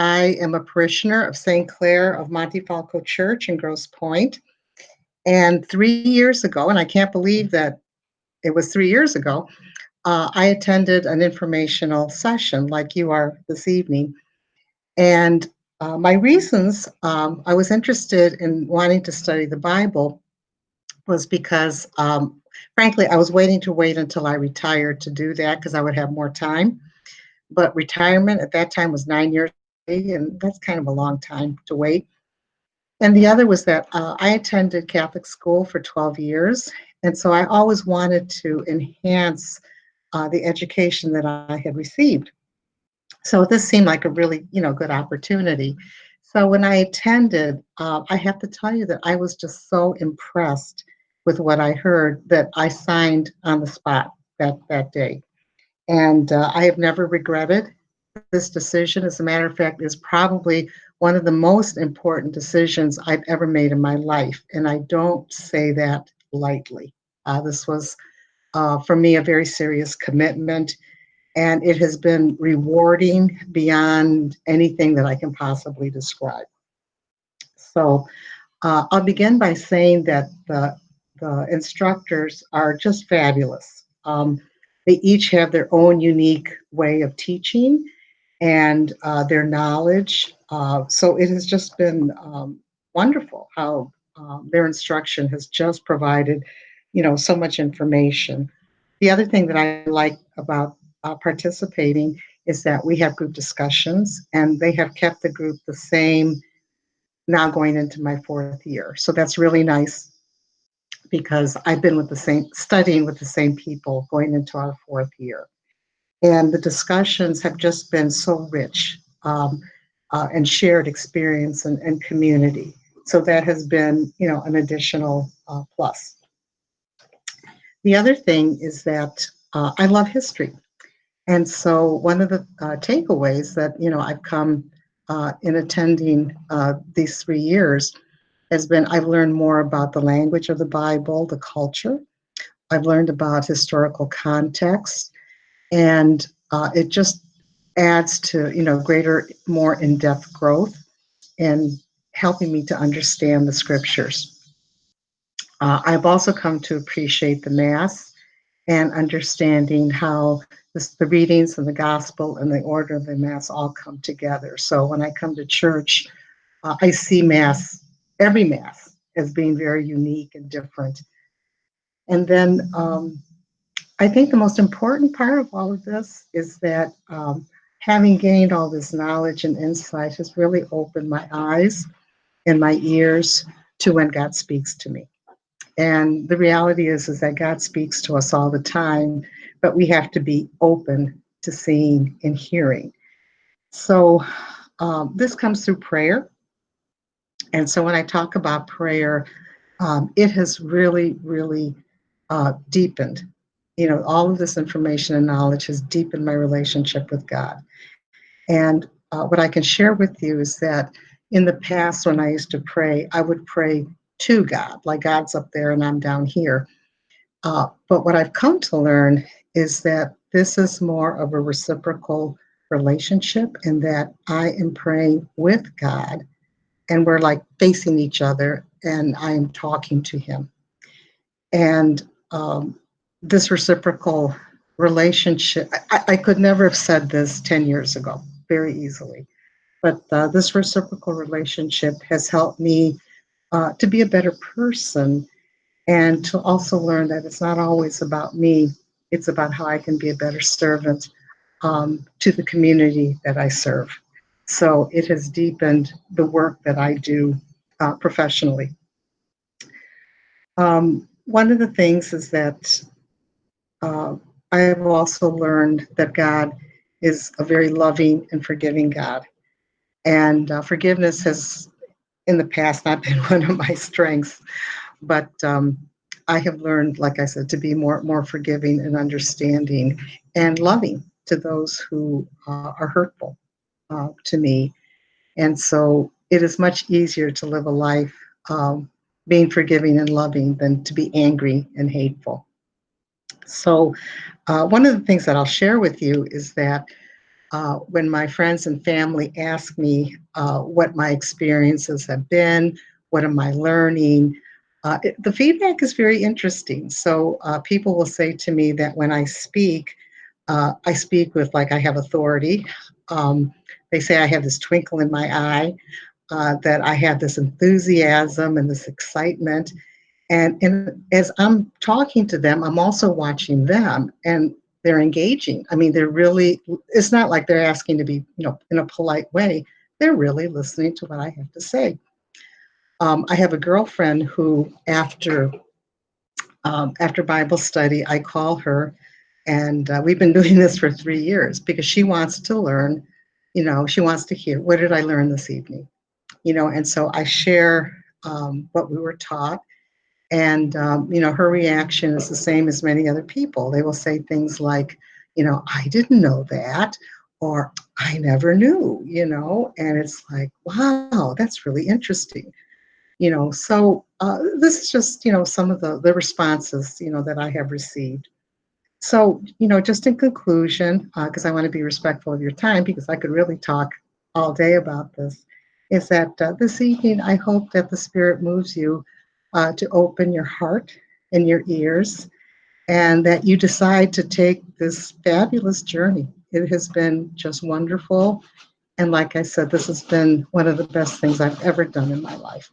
I am a parishioner of St. Clair of Montefalco Church in Grosse Pointe. And 3 years ago, and I can't believe that it was 3 years ago, I attended an informational session like you are this evening. And my reasons I was interested in wanting to study the Bible was because, frankly, I was wait until I retired to do that because I would have more time. But retirement at that time was 9 years away, and that's kind of a long time to wait. And the other was that I attended Catholic school for 12 years. And so I always wanted to enhance the education that I had received. So this seemed like a really, good opportunity. So when I attended, I have to tell you that I was just so impressed with what I heard that I signed on the spot that day. And I have never regretted this decision. As a matter of fact, is probably one of the most important decisions I've ever made in my life. And I don't say that lightly. This was, for me, a very serious commitment. And it has been rewarding beyond anything that I can possibly describe. So I'll begin by saying that the instructors are just fabulous. They each have their own unique way of teaching and their knowledge. So it has just been wonderful how their instruction has just provided, so much information. The other thing that I like about participating is that we have group discussions, and they have kept the group the same now going into my fourth year. So that's really nice because I've been studying with the same people going into our fourth year. And the discussions have just been so rich and shared experience and community. So that has been, an additional plus. The other thing is that I love history. And so one of the takeaways that, I've come in attending these 3 years has been I've learned more about the language of the Bible, the culture. I've learned about historical context, and it just adds to greater, more in-depth growth and helping me to understand the scriptures. I've also come to appreciate the Mass and understanding how the readings of the gospel and the order of the Mass all come together. So when I come to church, I see every Mass, as being very unique and different. And then I think the most important part of all of this is that having gained all this knowledge and insight has really opened my eyes and my ears to when God speaks to me. And the reality is that God speaks to us all the time, but we have to be open to seeing and hearing. So this comes through prayer. And so when I talk about prayer, it has really, really deepened. All of this information and knowledge has deepened my relationship with God. And what I can share with you is that in the past, when I used to pray, I would pray to God, like God's up there and I'm down here. But what I've come to learn is that this is more of a reciprocal relationship, and that I am praying with God, and we're like facing each other, and I am talking to Him. And this reciprocal relationship, I could never have said this 10 years ago very easily, but this reciprocal relationship has helped me to be a better person, and to also learn that it's not always about me, it's about how I can be a better servant to the community that I serve. So it has deepened the work that I do professionally. One of the things is that I have also learned that God is a very loving and forgiving God. And forgiveness has, in the past, not been one of my strengths, but I have learned, like I said, to be more forgiving and understanding and loving to those who are hurtful to me. And so it is much easier to live a life being forgiving and loving than to be angry and hateful. So one of the things that I'll share with you is that when my friends and family ask me what my experiences have been, what am I learning, the feedback is very interesting. So people will say to me that when I speak with like I have authority. They say I have this twinkle in my eye, that I have this enthusiasm and this excitement. And as I'm talking to them, I'm also watching them, and they're engaging. I mean, they're really, it's not like they're asking to be, in a polite way. They're really listening to what I have to say. I have a girlfriend who, after Bible study, I call her, and we've been doing this for 3 years because she wants to learn. She wants to hear, what did I learn this evening? And so I share what we were taught. And, her reaction is the same as many other people. They will say things like, I didn't know that, or I never knew, and it's like, wow, that's really interesting. So this is just, some of the responses, that I have received. So, just in conclusion, because I want to be respectful of your time, because I could really talk all day about this, is that this evening I hope that the Spirit moves you to open your heart and your ears, and that you decide to take this fabulous journey. It has been just wonderful. And like I said, this has been one of the best things I've ever done in my life.